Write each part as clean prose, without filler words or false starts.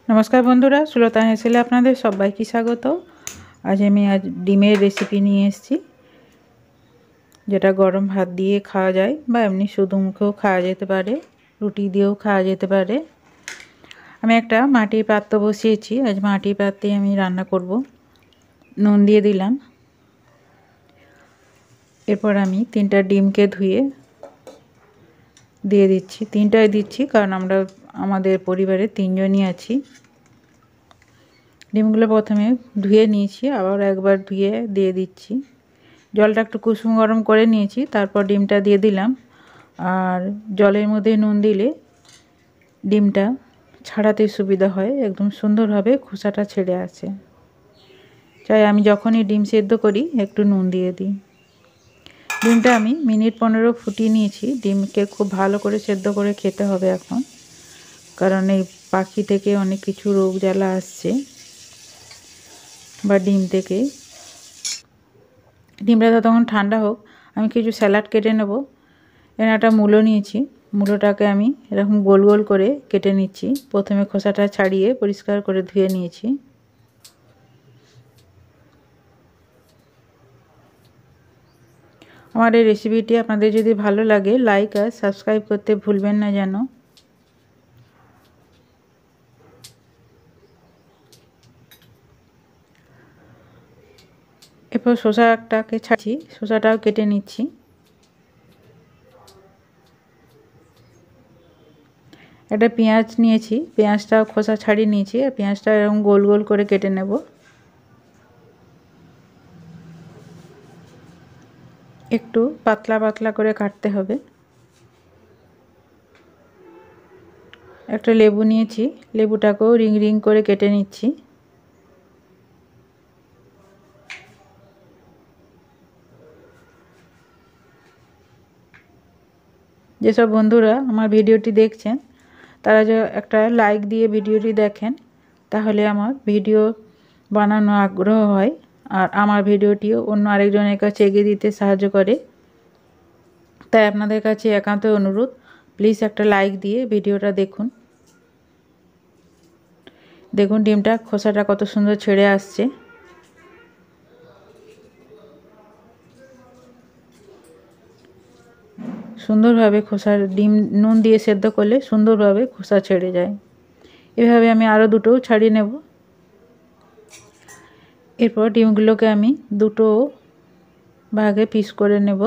नमस्कार बंधुरा सुलता हेसेले आपनादेर सबाइके स्वागत। आज डिमेर रेसिपि निये एसेछि जेटा गरम भात दिए खाওয়া যায় বা এমনি শুধু মুখেও খাওয়া যেতে পারে, রুটি দিয়েও খাওয়া যেতে পারে। আমি একটা মাটির পাত্র বসিয়েছি। আজ মাটির পাত্রে আমি রান্না করব। নুন দিয়ে দিলাম। এরপর আমি 3টা ডিমকে ধুয়ে দিয়ে দিচ্ছি। 3টাই দিচ্ছি কারণ আমরা আমাদের পরিবারে 3 জনই আছি। ডিমগুলো প্রথমে ধুয়ে নিয়েছি, আবার একবার ধুয়ে দিয়ে দিচ্ছি। জলটা একটু কুসুম গরম করে নিয়েছি, তারপর ডিমটা দিয়ে দিলাম। আর জলের মধ্যে নুন দিলে ডিমটা ছাড়াতে সুবিধা হয়, একদম সুন্দরভাবে খোসাটা ছেড়ে আসে। চাই আমি যখনই ডিম সেদ্ধ করি একটু নুন দিয়ে দিই। ডিমটা আমি মিনিট 15 ফুটিয়ে নিয়েছি। ডিমকে খুব ভালো করে সেদ্ধ করে খেতে হবে এখন, কারণ এই পাখি থেকে অনেক কিছু রোগ জ্বালা আসছে বা ডিম থেকে। ডিমটা তখন ঠান্ডা হোক, আমি কিছু স্যালাড কেটে নেব। এখানে একটা মূলো নিয়েছি, মূলোটাকে আমি এরকম গোল গোল করে কেটে নিচ্ছি। প্রথমে খোসাটা ছাড়িয়ে পরিষ্কার করে ধুয়ে নিয়েছি। আমার এই রেসিপিটি আপনাদের যদি ভালো লাগে লাইক আর সাবস্ক্রাইব করতে ভুলবেন না যেন। এরপর শসাটাকে ছাড়ছি, শসাটাও কেটে নিচ্ছি। একটা পেঁয়াজ নিয়েছি, পেঁয়াজটাও খোসা ছাড়িয়ে নিয়েছি। আর পেঁয়াজটা এরকম গোল গোল করে কেটে নেব। একটু পাতলা পাতলা করে কাটতে হবে। একটা লেবু নিয়েছি, লেবুটাকেও রিং রিং করে কেটে নিচ্ছি। যেসব বন্ধুরা আমার ভিডিওটি দেখছেন তারা যে একটা লাইক দিয়ে ভিডিওটি দেখেন, তাহলে আমার ভিডিও বানানো আগ্রহ হয় আর আমার ভিডিওটিও অন্য আরেকজনের কাছে এগিয়ে দিতে সাহায্য করে। তাই আপনাদের কাছে একান্ত অনুরোধ, প্লিজ একটা লাইক দিয়ে ভিডিওটা দেখুন। দেখুন ডিমটা খোসাটা কত সুন্দর ছেড়ে আসছে। সুন্দরভাবে খোসার ডিম নুন দিয়ে সেদ্ধ করলে সুন্দরভাবে খোসা ছেড়ে যায়। এভাবে আমি আরও দুটো ছাড়িয়ে নেব। এরপর ডিমগুলোকে আমি দুটো ভাগে পিস করে নেব।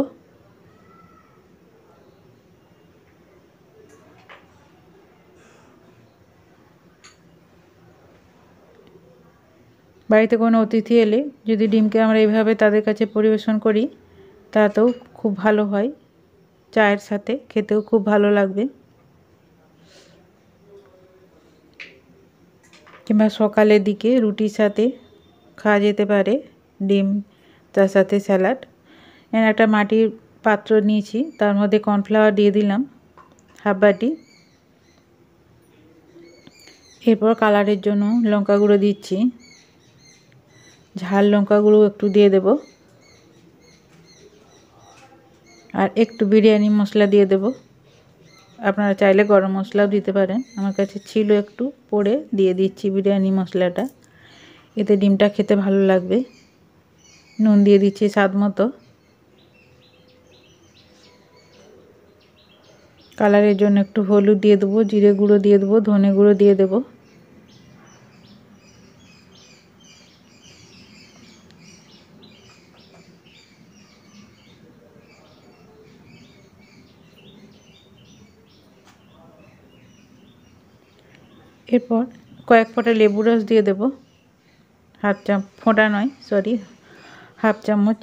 বাড়িতে কোনো অতিথি এলে যদি ডিমকে আমরা এইভাবে তাদের কাছে পরিবেশন করি তাতেও খুব ভালো হয়, চায়ের সাথে খেতেও খুব ভালো লাগবে। কিংবা সকালের দিকে রুটির সাথে খাওয়া যেতে পারে ডিম, তার সাথে স্যালাড। এখানে একটা মাটির পাত্র নিয়েছি, তার মধ্যে কর্নফ্লাওয়ার দিয়ে দিলাম হাফ বাটি। এরপর কালারের জন্য লঙ্কা গুঁড়ো দিচ্ছি, ঝাল লঙ্কা গুঁড়ো একটু দিয়ে দেব, আর একটু বিরিয়ানি মশলা দিয়ে দেব। আপনারা চাইলে গরম মশলাও দিতে পারেন, আমার কাছে ছিল একটু, পরে দিয়ে দিচ্ছি বিরিয়ানি মশলাটা। এতে ডিমটা খেতে ভালো লাগবে। নুন দিয়ে দিচ্ছি স্বাদ মতো। কালারের জন্য একটু হলুদ দিয়ে দেবো, জিরে গুঁড়ো দিয়ে দেবো, ধনে গুঁড়ো দিয়ে দেবো। এরপর কয়েক ফোঁটা লেবু রস দিয়ে দেবো, ফোঁটা নয় সরি, হাফ চামচ।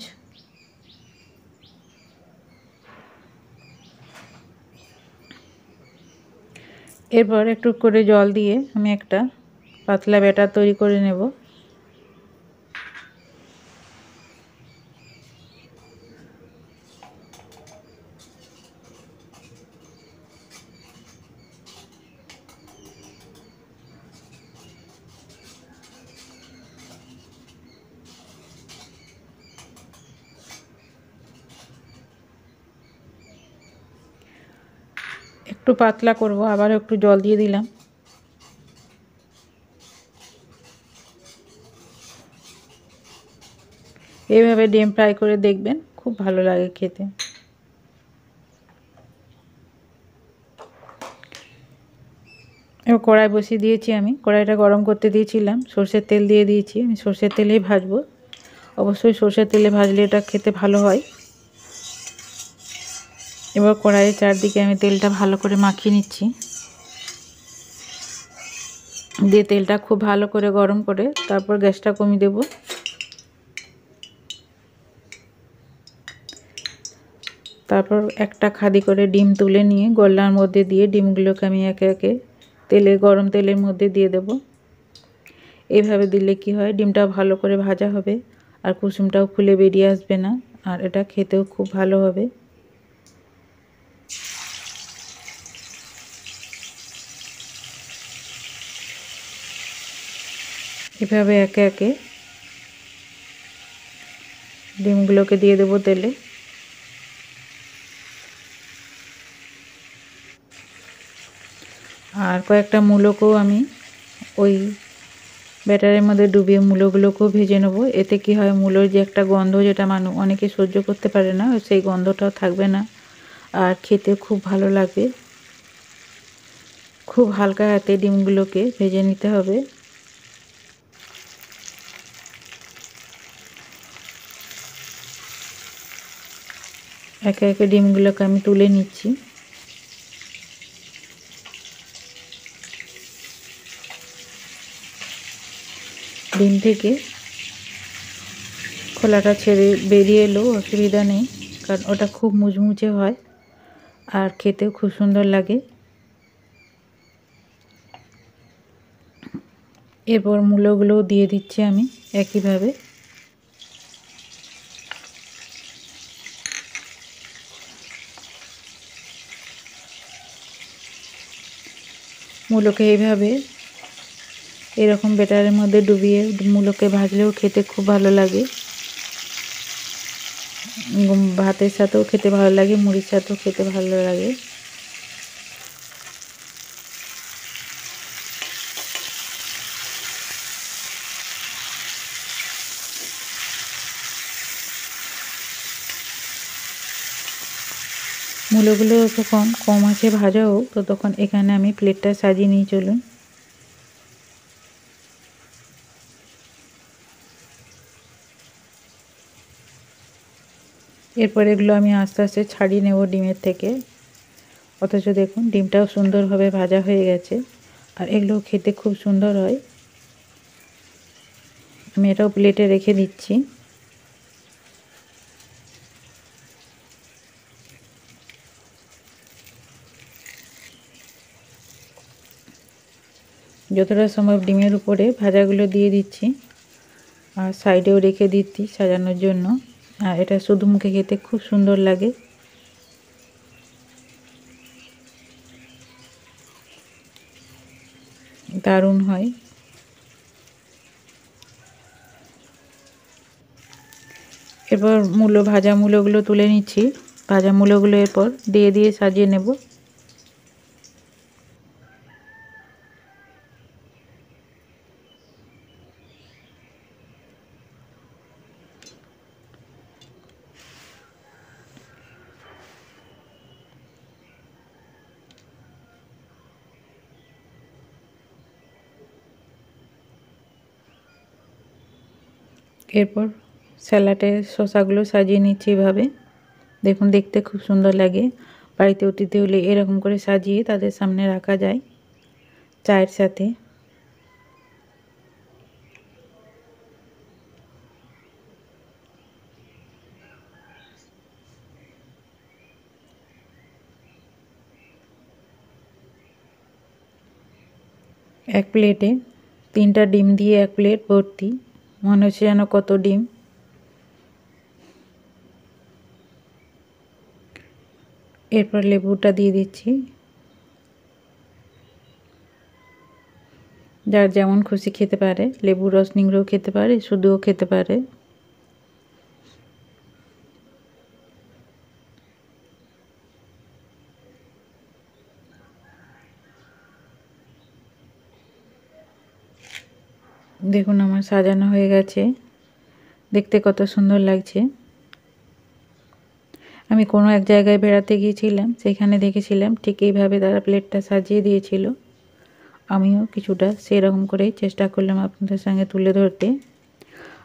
এরপর একটু করে জল দিয়ে আমি একটা পাতলা ব্যাটার তৈরি করে নেব। একটু পাতলা করব, আবার একটু জল দিয়ে দিলাম। এইভাবে ডিম ফ্রাই করে দেখবেন, খুব ভালো লাগে খেতে। এবার কড়াই বসিয়ে দিয়েছি আমি, কড়াইটা গরম করতে দিয়েছিলাম, সরষের তেল দিয়ে দিয়েছি। আমি সরষের তেলেই ভাজবো, অবশ্যই সরষের তেলে ভাজলে এটা খেতে ভালো হয়। এবার কড়াইয়ের চারদিকে আমি তেলটা ভালো করে মাখিয়ে নিচ্ছি, দিয়ে তেলটা খুব ভালো করে গরম করে তারপর গ্যাসটা কমিয়ে দেব। তারপর একটা খাদি করে ডিম তুলে নিয়ে গলনার মধ্যে দিয়ে ডিমগুলোকে আমি একে একে গরম তেলের মধ্যে দিয়ে দেব। এইভাবে দিলে কি হয়, ডিমটাও ভালো করে ভাজা হবে আর কুসুমটাও খুলে বেরিয়ে আসবে না, আর এটা খেতেও খুব ভালো হবে। এভাবে একে একে ডিমগুলোকে দিয়ে দেবো তেলে। আর কয়েকটা মূলকেও আমি ওই ব্যাটারের মধ্যে ডুবিয়ে মূলগুলোকেও ভেজে নেব। এতে কি হয়, মূলোর যে একটা গন্ধ, যেটা অনেকে সহ্য করতে পারে না, সেই গন্ধটাও থাকবে না আর খেতে খুব ভালো লাগবে। খুব হালকা হাতে ডিমগুলোকে ভেজে নিতে হবে। একে একে ডিমগুলোকে আমি তুলে নিচ্ছি। ডিম থেকে খোলাটা ছেড়ে বেরিয়ে এলেও অসুবিধা নেই, কারণ ওটা খুব মুচমুচে হয় আর খেতেও খুব সুন্দর লাগে। এরপর মূলোগুলোও দিয়ে দিচ্ছি আমি একইভাবে। মূলোকে এইভাবে এরকম ব্যাটারের মধ্যে ডুবিয়ে মূলোকে ভাজলেও খেতে খুব ভালো লাগে। ভাতের সাথেও খেতে ভালো লাগে, মুড়ির সাথেও খেতে ভালো লাগে। মূলোগুলো যখন কম আছে ভাজা হোক, তো তখন এখানে আমি প্লেটটা সাজিয়ে নিয়ে চলুন। এরপর এগুলো আমি আস্তে আস্তে ছাড়িয়ে নেব ডিমের থেকে। অথচ দেখুন ডিমটাও সুন্দরভাবে ভাজা হয়ে গেছে আর এগুলো খেতে খুব সুন্দর হয়। আমি এটাও প্লেটে রেখে দিচ্ছি। যতটা সম্ভব ডিমের উপরে ভাজাগুলো দিয়ে দিচ্ছি আর সাইডেও রেখে দিচ্ছি সাজানোর জন্য। আর এটা শুধু মুখে খেতে খুব সুন্দর লাগে। দারুণ হয়। এরপর ভাজা মূলোগুলো তুলে নিচ্ছি। ভাজা মূলোগুলো এরপর দিয়ে দিয়ে সাজিয়ে নেব। এরপর স্যালাডের শসাগুলো সাজিয়ে নিচ্ছি এভাবে। দেখুন দেখতে খুব সুন্দর লাগে। বাড়িতে অতিথি হলে এরকম করে সাজিয়ে তাদের সামনে রাখা যায় চায়ের সাথে। এক প্লেটে 3টা ডিম দিয়ে এক প্লেট ভর্তি, মনে হচ্ছে যেন কত ডিম। এরপর লেবুটা দিয়ে দিচ্ছি। যার যেমন খুশি খেতে পারে, লেবুর রস নিংড়েও খেতে পারে, শুধুও খেতে পারে। দেখুন আমার সাজানো হয়ে গেছে। দেখতে কত সুন্দর লাগছে। আমি কোনো এক জায়গায় বেড়াতে গিয়েছিলাম, সেখানে দেখেছিলাম ঠিক এইভাবে তারা প্লেটটা সাজিয়ে দিয়েছিল। আমিও কিছুটা সেরকম করেই চেষ্টা করলাম আপনাদের সঙ্গে তুলে ধরতে।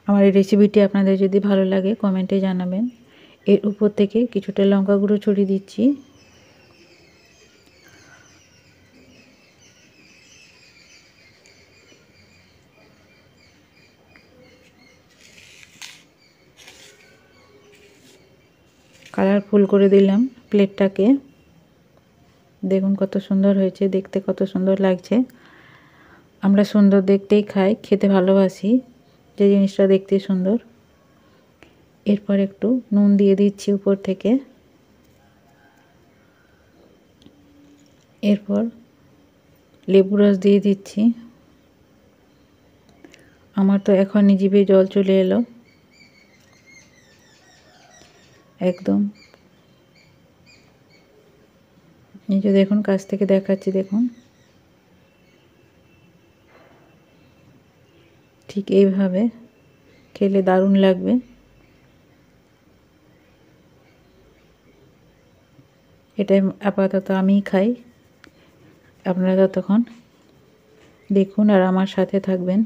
আমার এই রেসিপিটি আপনাদের যদি ভালো লাগে কমেন্টে জানাবেন। এর উপর থেকে কিছুটা লঙ্কা গুঁড়ো ছড়িয়ে দিচ্ছি। কালারফুল করে দিলাম প্লেটটাকে। দেখুন কত সুন্দর হয়েছে, দেখতে কত সুন্দর লাগছে। আমরা সুন্দর দেখতেই খাই, খেতে ভালোবাসি যে জিনিসটা দেখতে সুন্দর। এরপর একটু নুন দিয়ে দিচ্ছি উপর থেকে। এরপর লেবু রস দিয়ে দিচ্ছি। আমার তো এখনই জিভে জল চলে এলো। একদম এই যে দেখুন, কাছ থেকে দেখাচ্ছি, দেখুন ঠিক এইভাবে খেলে দারুণ লাগবে। এটা আপাতত আমিই খাই, আপনারা ততক্ষণ দেখুন আর আমার সাথে থাকবেন।